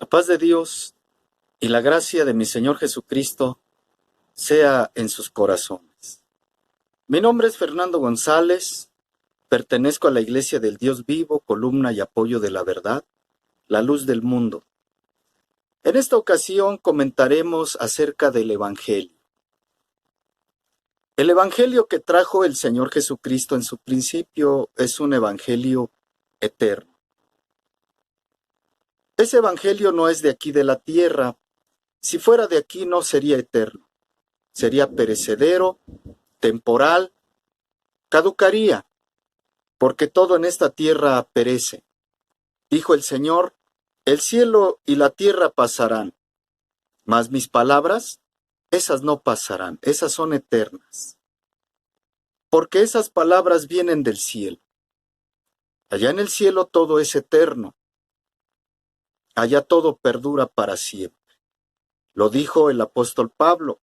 La paz de Dios y la gracia de mi Señor Jesucristo sea en sus corazones. Mi nombre es Fernando González, pertenezco a la Iglesia del Dios Vivo, columna y apoyo de la verdad, la luz del mundo. En esta ocasión comentaremos acerca del Evangelio. El Evangelio que trajo el Señor Jesucristo en su principio es un Evangelio eterno. Ese Evangelio no es de aquí de la tierra. Si fuera de aquí no sería eterno. Sería perecedero, temporal, caducaría, porque todo en esta tierra perece. Dijo el Señor, el cielo y la tierra pasarán, mas mis palabras, esas no pasarán, esas son eternas. Porque esas palabras vienen del cielo. Allá en el cielo todo es eterno. Allá todo perdura para siempre. Lo dijo el apóstol Pablo,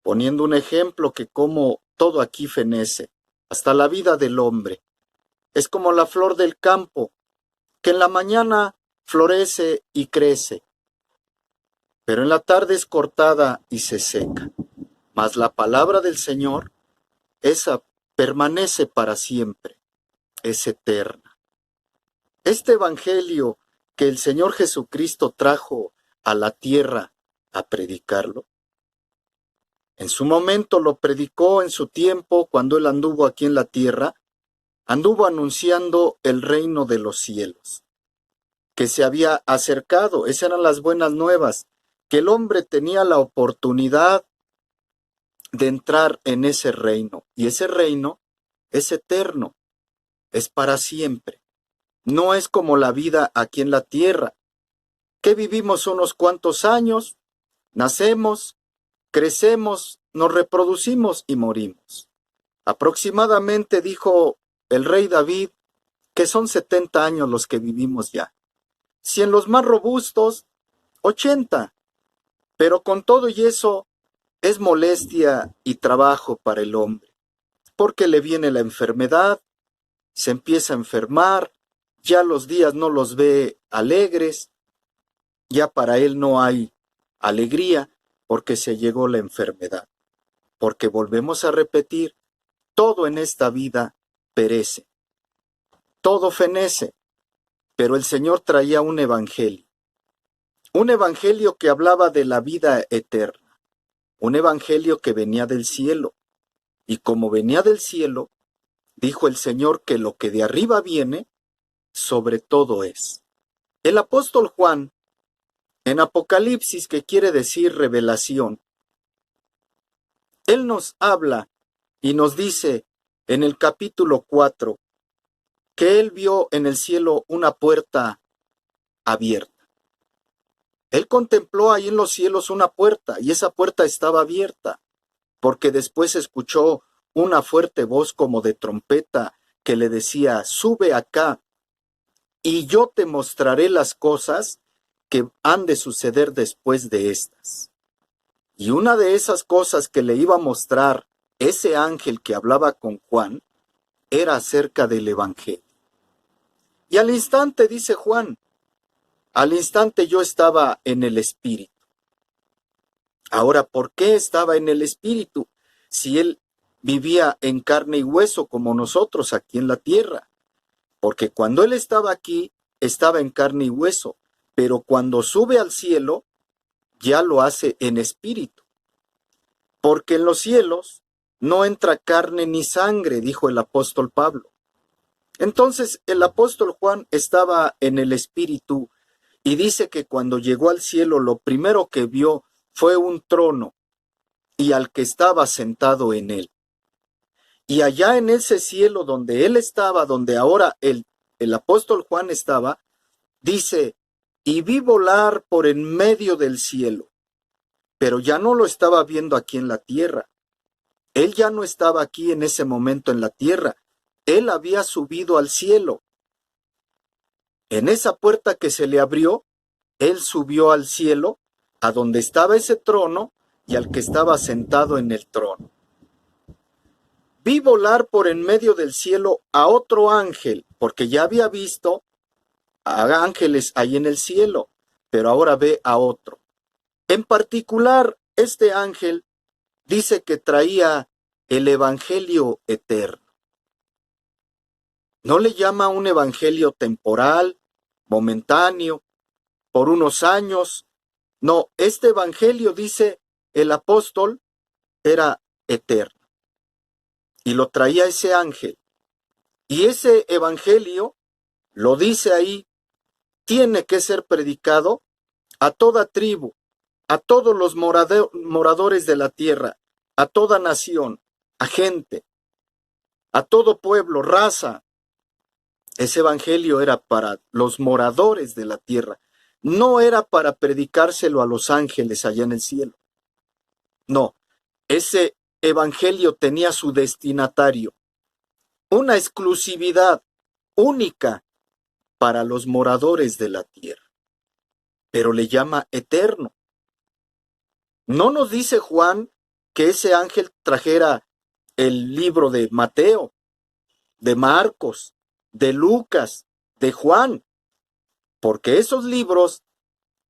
poniendo un ejemplo que como todo aquí fenece, hasta la vida del hombre. Es como la flor del campo, que en la mañana florece y crece, pero en la tarde es cortada y se seca. Mas la palabra del Señor, esa permanece para siempre, es eterna. Este evangelio que el Señor Jesucristo trajo a la tierra a predicarlo, en su momento lo predicó en su tiempo cuando él anduvo aquí en la tierra, anduvo anunciando el reino de los cielos, que se había acercado. Esas eran las buenas nuevas, que el hombre tenía la oportunidad de entrar en ese reino, y ese reino es eterno, es para siempre. No es como la vida aquí en la tierra, que vivimos unos cuantos años, nacemos, crecemos, nos reproducimos y morimos. Aproximadamente, dijo el rey David, que son 70 años los que vivimos ya. Si en los más robustos, 80. Pero con todo y eso, es molestia y trabajo para el hombre, porque le viene la enfermedad, se empieza a enfermar, ya los días no los ve alegres, ya para él no hay alegría, porque se llegó la enfermedad. Porque volvemos a repetir, todo en esta vida perece, todo fenece, pero el Señor traía un evangelio que hablaba de la vida eterna, un evangelio que venía del cielo, y como venía del cielo, dijo el Señor que lo que de arriba viene, sobre todo es. El apóstol Juan, en Apocalipsis, que quiere decir revelación, él nos habla y nos dice en el capítulo 4 que él vio en el cielo una puerta abierta. Él contempló ahí en los cielos una puerta y esa puerta estaba abierta, porque después escuchó una fuerte voz como de trompeta que le decía, sube acá y yo te mostraré las cosas que han de suceder después de estas. Y una de esas cosas que le iba a mostrar ese ángel que hablaba con Juan era acerca del evangelio. Y al instante, dice Juan, al instante yo estaba en el Espíritu. Ahora, ¿por qué estaba en el Espíritu? Si él vivía en carne y hueso como nosotros aquí en la tierra. Porque cuando él estaba aquí, estaba en carne y hueso. Pero cuando sube al cielo, ya lo hace en espíritu. Porque en los cielos no entra carne ni sangre, dijo el apóstol Pablo. Entonces el apóstol Juan estaba en el espíritu y dice que cuando llegó al cielo lo primero que vio fue un trono y al que estaba sentado en él. Y allá en ese cielo donde él estaba, donde ahora el apóstol Juan estaba, dice, y vi volar por en medio del cielo. Pero ya no lo estaba viendo aquí en la tierra. Él ya no estaba aquí en ese momento en la tierra. Él había subido al cielo. En esa puerta que se le abrió, él subió al cielo, a donde estaba ese trono y al que estaba sentado en el trono. Vi volar por en medio del cielo a otro ángel, porque ya había visto a ángeles ahí en el cielo, pero ahora ve a otro. En particular, este ángel dice que traía el evangelio eterno. No le llama un evangelio temporal, momentáneo, por unos años. No, este evangelio, dice el apóstol, era eterno. Y lo traía ese ángel. Y ese evangelio, lo dice ahí, tiene que ser predicado a toda tribu, a todos los moradores de la tierra, a toda nación, a gente, a todo pueblo, raza. Ese evangelio era para los moradores de la tierra. No era para predicárselo a los ángeles allá en el cielo. No, ese evangelio tenía su destinatario, una exclusividad única para los moradores de la tierra. Pero le llama eterno. No nos dice Juan que ese ángel trajera el libro de Mateo, de Marcos, de Lucas, de Juan, porque esos libros,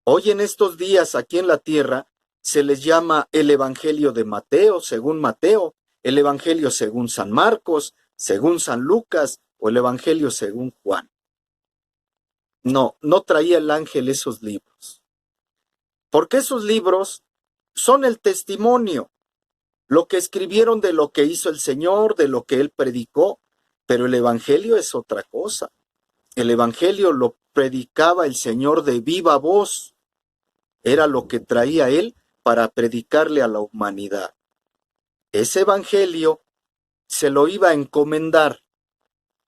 hoy en estos días aquí en la tierra, se les llama el Evangelio de Mateo, según Mateo, el Evangelio según San Marcos, según San Lucas, o el Evangelio según Juan. No, no traía el ángel esos libros, porque esos libros son el testimonio, lo que escribieron de lo que hizo el Señor, de lo que Él predicó, pero el Evangelio es otra cosa. El Evangelio lo predicaba el Señor de viva voz. Era lo que traía Él para predicarle a la humanidad. Ese Evangelio se lo iba a encomendar,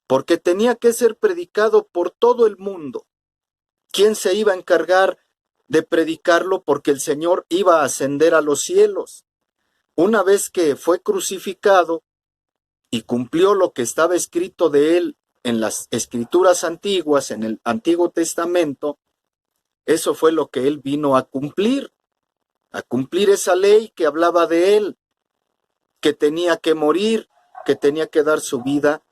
porque tenía que ser predicado por todo el mundo. ¿Quién se iba a encargar de predicarlo? Porque el Señor iba a ascender a los cielos. Una vez que fue crucificado y cumplió lo que estaba escrito de Él en las escrituras antiguas, en el Antiguo Testamento, eso fue lo que Él vino a cumplir esa ley que hablaba de Él, que tenía que morir, que tenía que dar su vida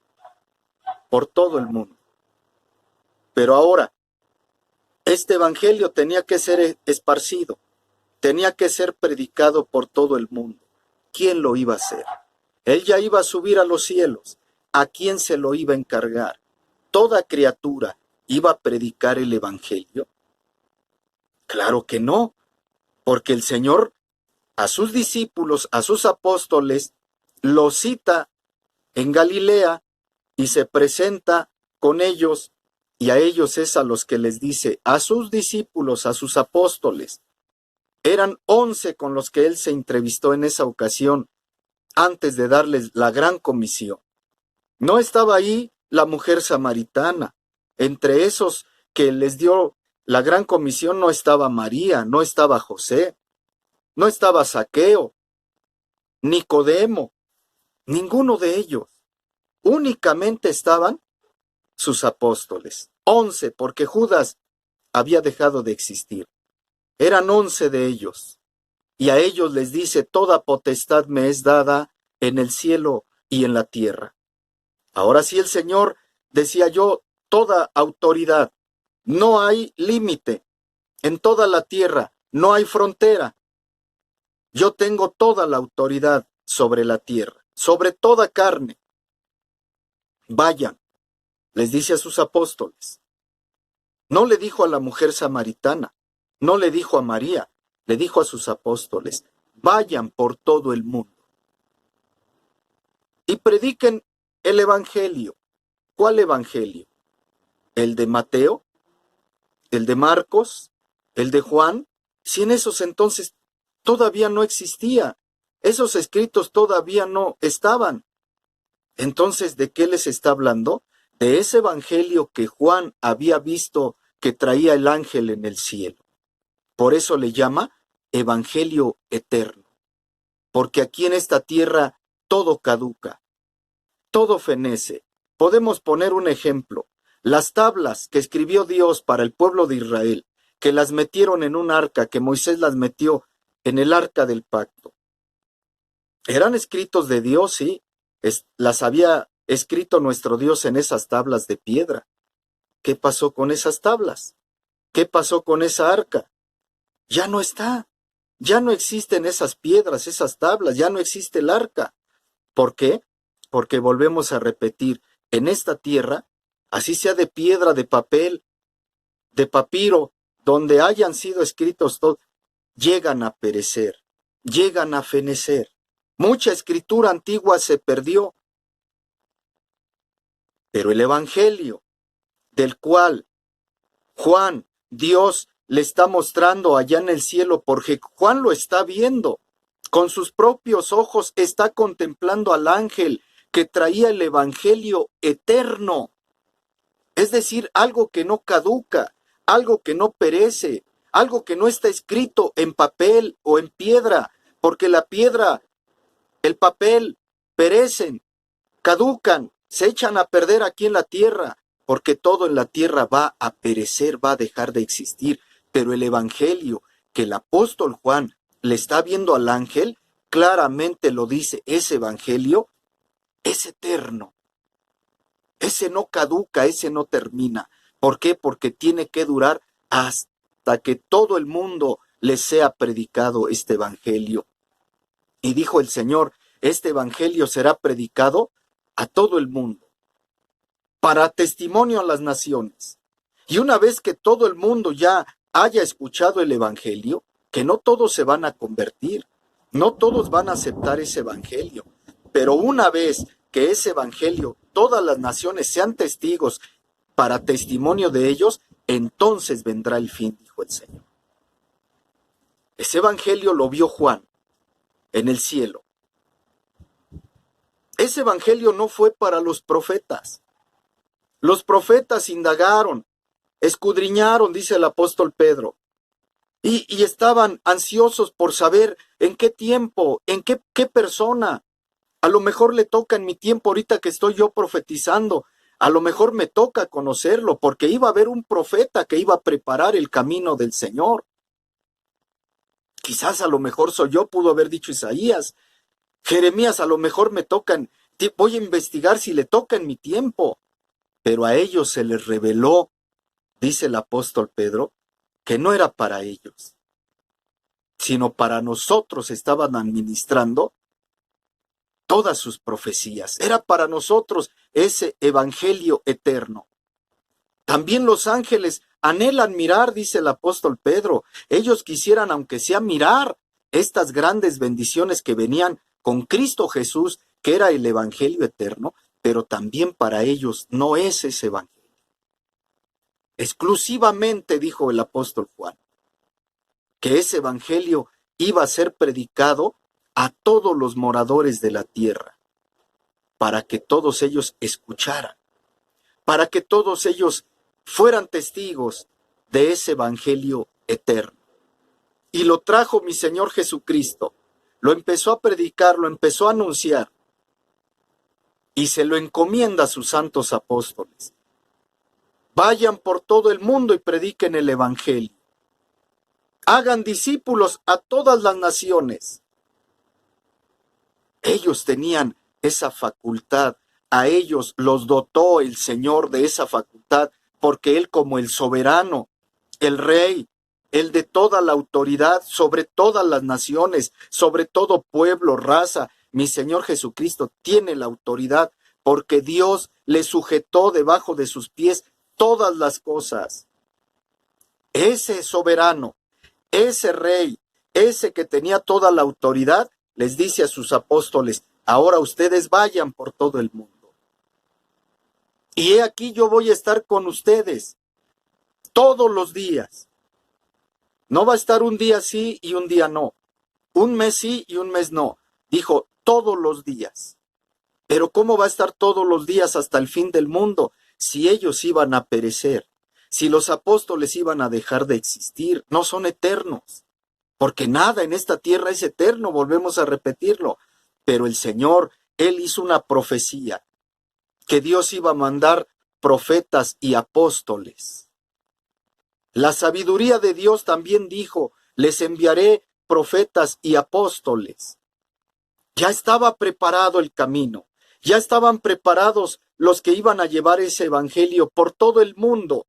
por todo el mundo. Pero ahora, este evangelio tenía que ser esparcido, tenía que ser predicado por todo el mundo. ¿Quién lo iba a hacer? Él ya iba a subir a los cielos. ¿A quién se lo iba a encargar? ¿Toda criatura iba a predicar el evangelio? Claro que no, porque el Señor a sus discípulos, a sus apóstoles, los cita en Galilea y se presenta con ellos, y a ellos es a los que les dice, a sus discípulos, a sus apóstoles. Eran 11 con los que Él se entrevistó en esa ocasión, antes de darles la gran comisión. No estaba ahí la mujer samaritana. Entre esos que les dio la gran comisión no estaba María, no estaba José, no estaba Zaqueo, Nicodemo, ninguno de ellos. Únicamente estaban sus apóstoles. 11, porque Judas había dejado de existir. Eran 11 de ellos. Y a ellos les dice, toda potestad me es dada en el cielo y en la tierra. Ahora sí el Señor, decía yo, toda autoridad. No hay límite. En toda la tierra no hay frontera. Yo tengo toda la autoridad sobre la tierra, sobre toda carne. Vayan, les dice a sus apóstoles. No le dijo a la mujer samaritana, no le dijo a María, le dijo a sus apóstoles, vayan por todo el mundo y prediquen el evangelio. ¿Cuál evangelio? ¿El de Mateo? ¿El de Marcos? ¿El de Juan? Si en esos entonces todavía no existía, esos escritos todavía no estaban. Entonces, ¿de qué les está hablando? De ese evangelio que Juan había visto que traía el ángel en el cielo. Por eso le llama evangelio eterno. Porque aquí en esta tierra todo caduca, todo fenece. Podemos poner un ejemplo. Las tablas que escribió Dios para el pueblo de Israel, que las metieron en un arca, que Moisés las metió en el arca del pacto. Eran escritos de Dios, sí. Las había escrito nuestro Dios en esas tablas de piedra. ¿Qué pasó con esas tablas? ¿Qué pasó con esa arca? Ya no está. Ya no existen esas piedras, esas tablas, ya no existe el arca. ¿Por qué? Porque volvemos a repetir, en esta tierra, así sea de piedra, de papel, de papiro, donde hayan sido escritos todos, llegan a perecer, llegan a fenecer. Mucha escritura antigua se perdió, pero el Evangelio, del cual Juan, Dios le está mostrando allá en el cielo, porque Juan lo está viendo. Con sus propios ojos está contemplando al ángel que traía el Evangelio eterno. Es decir, algo que no caduca, algo que no perece, algo que no está escrito en papel o en piedra, porque la piedra, el papel, perecen, caducan, se echan a perder aquí en la tierra, porque todo en la tierra va a perecer, va a dejar de existir. Pero el Evangelio que el apóstol Juan le está viendo al ángel, claramente lo dice, ese Evangelio es eterno. Ese no caduca, ese no termina. ¿Por qué? Porque tiene que durar hasta que todo el mundo le sea predicado este Evangelio. Y dijo el Señor, este Evangelio será predicado a todo el mundo, para testimonio a las naciones. Y una vez que todo el mundo ya haya escuchado el Evangelio, que no todos se van a convertir, no todos van a aceptar ese Evangelio, pero una vez que ese Evangelio, todas las naciones sean testigos para testimonio de ellos, entonces vendrá el fin, dijo el Señor. Ese Evangelio lo vio Juan en el cielo. Ese Evangelio no fue para los profetas. Los profetas indagaron, escudriñaron, dice el apóstol Pedro, y estaban ansiosos por saber en qué tiempo, en qué persona. A lo mejor le toca en mi tiempo ahorita que estoy yo profetizando, a lo mejor me toca conocerlo, porque iba a haber un profeta que iba a preparar el camino del Señor. Quizás a lo mejor soy yo, pudo haber dicho Isaías. Jeremías, a lo mejor me tocan, voy a investigar si le toca en mi tiempo. Pero a ellos se les reveló, dice el apóstol Pedro, que no era para ellos, sino para nosotros estaban administrando todas sus profecías. Era para nosotros ese evangelio eterno. También los ángeles anhelan mirar, dice el apóstol Pedro. Ellos quisieran, aunque sea mirar, estas grandes bendiciones que venían con Cristo Jesús, que era el evangelio eterno, pero también para ellos no es ese evangelio. Exclusivamente, dijo el apóstol Juan, que ese evangelio iba a ser predicado a todos los moradores de la tierra, para que todos ellos escucharan, para que todos ellos fueran testigos de ese evangelio eterno. Y lo trajo mi Señor Jesucristo, lo empezó a predicar, lo empezó a anunciar, y se lo encomienda a sus santos apóstoles. Vayan por todo el mundo y prediquen el evangelio. Hagan discípulos a todas las naciones. Ellos tenían esa facultad, a ellos los dotó el Señor de esa facultad, porque Él, como el soberano, el rey, el de toda la autoridad sobre todas las naciones, sobre todo pueblo, raza, mi Señor Jesucristo tiene la autoridad, porque Dios le sujetó debajo de sus pies todas las cosas. Ese soberano, ese rey, ese que tenía toda la autoridad, les dice a sus apóstoles, ahora ustedes vayan por todo el mundo. Y he aquí yo voy a estar con ustedes todos los días. No va a estar un día sí y un día no. Un mes sí y un mes no. Dijo, todos los días. Pero ¿cómo va a estar todos los días hasta el fin del mundo si ellos iban a perecer? Si los apóstoles iban a dejar de existir, no son eternos. Porque nada en esta tierra es eterno, volvemos a repetirlo. Pero el Señor, Él hizo una profecía, que Dios iba a mandar profetas y apóstoles. La sabiduría de Dios también dijo, les enviaré profetas y apóstoles. Ya estaba preparado el camino, ya estaban preparados los que iban a llevar ese evangelio por todo el mundo.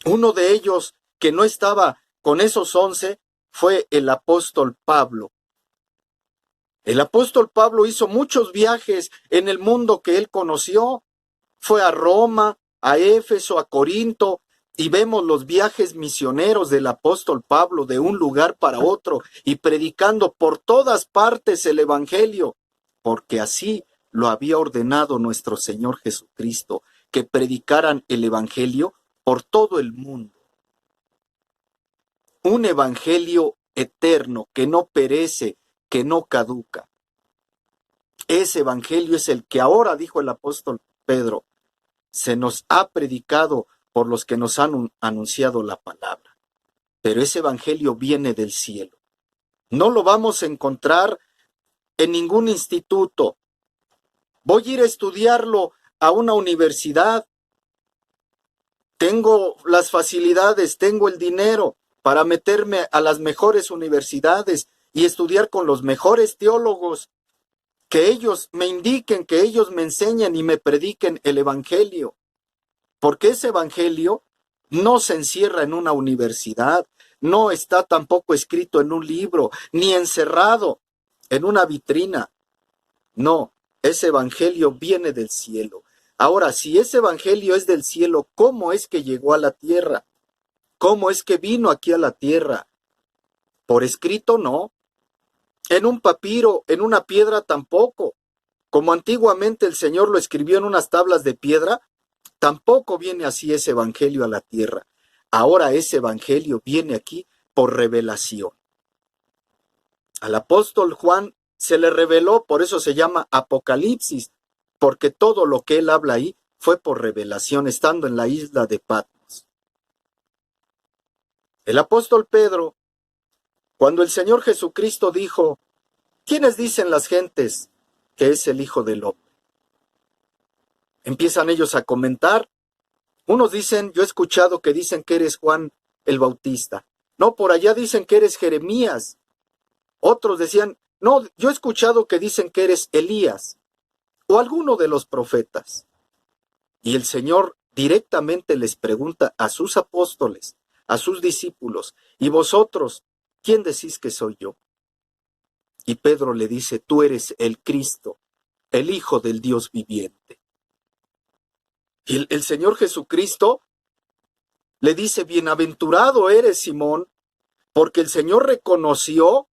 Uno de ellos que no estaba con esos 11 fue el apóstol Pablo. El apóstol Pablo hizo muchos viajes en el mundo que él conoció. Fue a Roma, a Éfeso, a Corinto, y vemos los viajes misioneros del apóstol Pablo de un lugar para otro y predicando por todas partes el evangelio, porque así lo había ordenado nuestro Señor Jesucristo, que predicaran el evangelio por todo el mundo. Un evangelio eterno que no perece, que no caduca. Ese evangelio es el que ahora, dijo el apóstol Pedro, se nos ha predicado por los que nos han anunciado la palabra. Pero ese evangelio viene del cielo. No lo vamos a encontrar en ningún instituto. Voy a ir a estudiarlo a una universidad. Tengo las facilidades, tengo el dinero para meterme a las mejores universidades y estudiar con los mejores teólogos, que ellos me indiquen, que ellos me enseñen y me prediquen el evangelio. Porque ese evangelio no se encierra en una universidad, no está tampoco escrito en un libro, ni encerrado en una vitrina. No, ese evangelio viene del cielo. Ahora, si ese evangelio es del cielo, ¿cómo es que llegó a la tierra? ¿Cómo es que vino aquí a la tierra? Por escrito no. En un papiro, en una piedra tampoco. Como antiguamente el Señor lo escribió en unas tablas de piedra, tampoco viene así ese evangelio a la tierra. Ahora ese evangelio viene aquí por revelación. Al apóstol Juan se le reveló, por eso se llama Apocalipsis, porque todo lo que él habla ahí fue por revelación, estando en la isla de Patmos. El apóstol Pedro, cuando el Señor Jesucristo dijo, ¿quiénes dicen las gentes que es el Hijo del Hombre? Empiezan ellos a comentar. Unos dicen, yo he escuchado que dicen que eres Juan el Bautista. No, por allá dicen que eres Jeremías. Otros decían, no, yo he escuchado que dicen que eres Elías o alguno de los profetas. Y el Señor directamente les pregunta a sus apóstoles, a sus discípulos, ¿y vosotros quién decís que soy yo? Y Pedro le dice, tú eres el Cristo, el Hijo del Dios viviente. Y el Señor Jesucristo le dice, bienaventurado eres, Simón, porque el Señor reconoció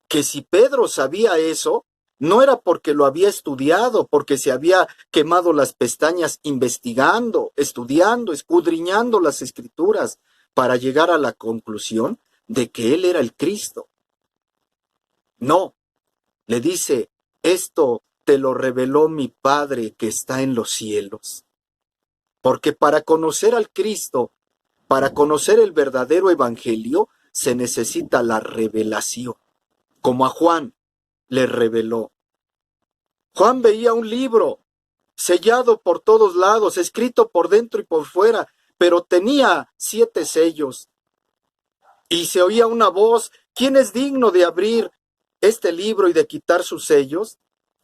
que si Pedro sabía eso, no era porque lo había estudiado, porque se había quemado las pestañas investigando, estudiando, escudriñando las Escrituras para llegar a la conclusión de que él era el Cristo. No, le dice, esto te lo reveló mi Padre que está en los cielos. Porque para conocer al Cristo, para conocer el verdadero evangelio, se necesita la revelación. Como a Juan le reveló. Juan veía un libro sellado por todos lados, escrito por dentro y por fuera, pero tenía 7 sellos. Y se oía una voz, ¿quién es digno de abrir este libro y de quitar sus sellos?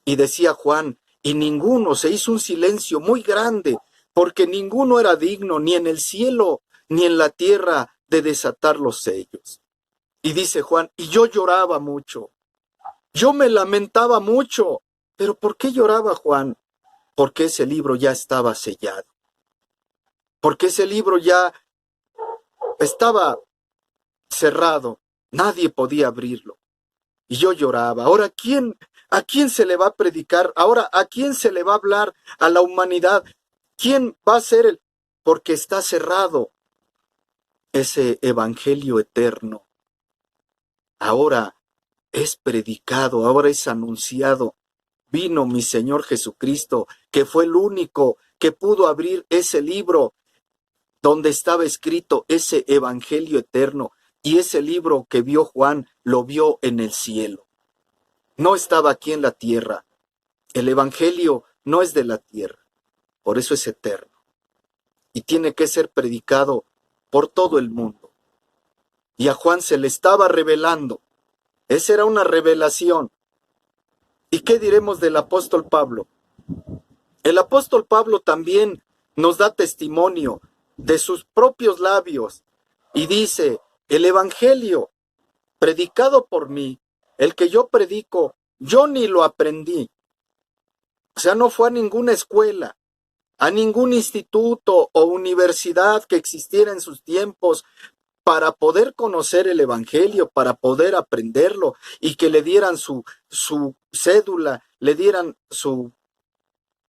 Y decía Juan, y ninguno, se hizo un silencio muy grande, porque ninguno era digno, ni en el cielo, ni en la tierra, de desatar los sellos. Y dice Juan, y yo lloraba mucho, yo me lamentaba mucho. ¿Pero por qué lloraba Juan? Porque ese libro ya estaba sellado. Porque ese libro ya estaba cerrado. Nadie podía abrirlo. Y yo lloraba. Ahora, ¿a quién se le va a predicar? Ahora, ¿a quién se le va a hablar a la humanidad? ¿Quién va a ser el? Porque está cerrado ese evangelio eterno. Ahora es predicado, ahora es anunciado. Vino mi Señor Jesucristo, que fue el único que pudo abrir ese libro donde estaba escrito ese evangelio eterno. Y ese libro que vio Juan, lo vio en el cielo. No estaba aquí en la tierra. El evangelio no es de la tierra. Por eso es eterno. Y tiene que ser predicado por todo el mundo. Y a Juan se le estaba revelando. Esa era una revelación. ¿Y qué diremos del apóstol Pablo? El apóstol Pablo también nos da testimonio de sus propios labios y dice, el evangelio predicado por mí, el que yo predico, yo ni lo aprendí. O sea, no fue a ninguna escuela, a ningún instituto o universidad que existiera en sus tiempos para poder conocer el evangelio, para poder aprenderlo y que le dieran su cédula, le dieran su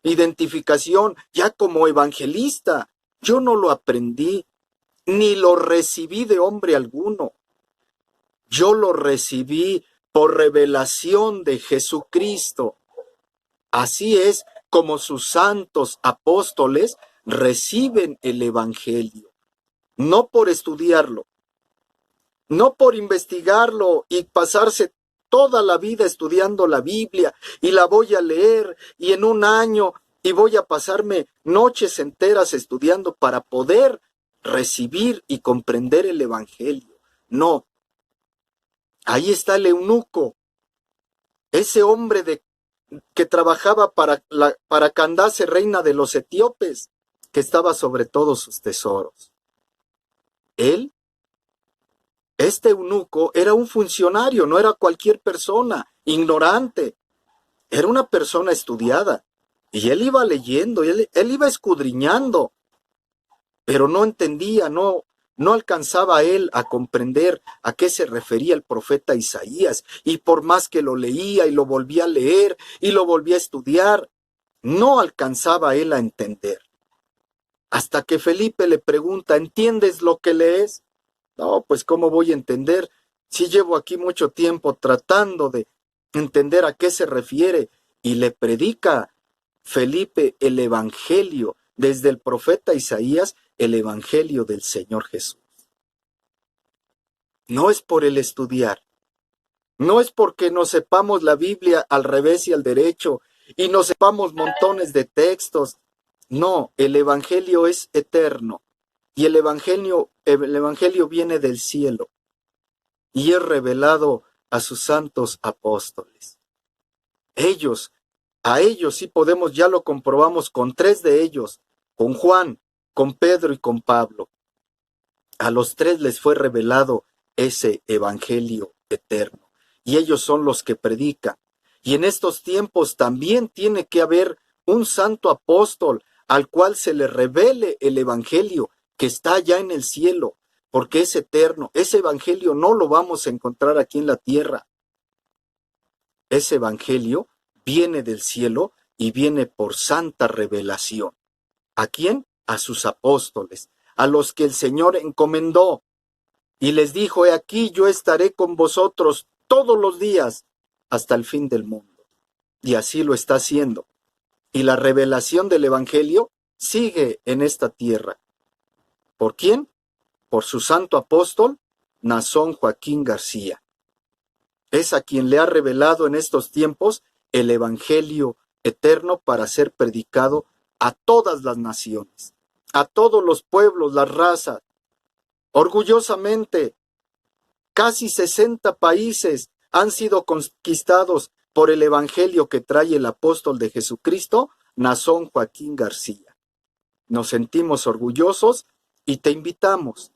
identificación ya como evangelista. Yo no lo aprendí, ni lo recibí de hombre alguno. Yo lo recibí por revelación de Jesucristo. Así es como sus santos apóstoles reciben el evangelio. No por estudiarlo, no por investigarlo y pasarse toda la vida estudiando la Biblia y la voy a leer y en un año y voy a pasarme noches enteras estudiando para poder recibir y comprender el evangelio. No. Ahí está el eunuco, ese hombre que trabajaba para Candace, reina de los etíopes, que estaba sobre todos sus tesoros. Él, este eunuco, era un funcionario, no era cualquier persona, ignorante. Era una persona estudiada. Y él iba leyendo, él iba escudriñando, pero no entendía, no alcanzaba él a comprender a qué se refería el profeta Isaías, y por más que lo leía y lo volvía a leer y lo volvía a estudiar, no alcanzaba él a entender. Hasta que Felipe le pregunta, ¿entiendes lo que lees? No, pues ¿cómo voy a entender si llevo aquí mucho tiempo tratando de entender a qué se refiere? Y le predica Felipe el evangelio, desde el profeta Isaías, el evangelio del Señor Jesús. No es por el estudiar, no es porque nos sepamos la Biblia al revés y al derecho y nos sepamos montones de textos. No, el evangelio es eterno y el evangelio viene del cielo y es revelado a sus santos apóstoles. A ellos sí podemos, ya lo comprobamos con 3 de ellos, con Juan, con Pedro y con Pablo. A los 3 les fue revelado ese evangelio eterno. Y ellos son los que predican. Y en estos tiempos también tiene que haber un santo apóstol al cual se le revele el evangelio que está allá en el cielo, porque es eterno. Ese evangelio no lo vamos a encontrar aquí en la tierra. Ese evangelio viene del cielo y viene por santa revelación. ¿A quién? A sus apóstoles, a los que el Señor encomendó y les dijo, he aquí yo estaré con vosotros todos los días hasta el fin del mundo. Y así lo está haciendo. Y la revelación del evangelio sigue en esta tierra. ¿Por quién? Por su santo apóstol, Nazón Joaquín García. Es a quien le ha revelado en estos tiempos el evangelio eterno para ser predicado a todas las naciones, a todos los pueblos, las razas. Orgullosamente, casi 60 países han sido conquistados por el evangelio que trae el apóstol de Jesucristo, Nazón Joaquín García. Nos sentimos orgullosos y te invitamos.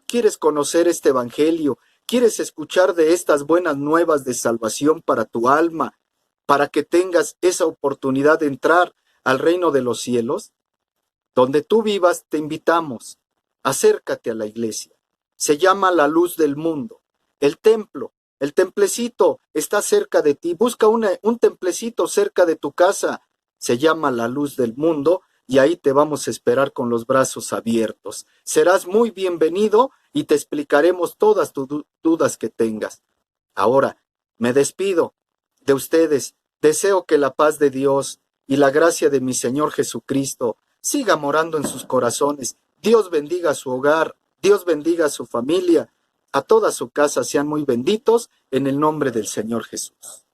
¿Quieres conocer este evangelio? ¿Quieres escuchar de estas buenas nuevas de salvación para tu alma, para que tengas esa oportunidad de entrar al reino de los cielos? Donde tú vivas, te invitamos. Acércate a la iglesia. Se llama la luz del mundo. El templo, el templecito está cerca de ti. Busca un templecito cerca de tu casa. Se llama la luz del mundo y ahí te vamos a esperar con los brazos abiertos. Serás muy bienvenido y te explicaremos todas tus dudas que tengas. Ahora, me despido de ustedes. Deseo que la paz de Dios y la gracia de mi Señor Jesucristo siga morando en sus corazones. Dios bendiga su hogar, Dios bendiga a su familia, a toda su casa sean muy benditos en el nombre del Señor Jesús.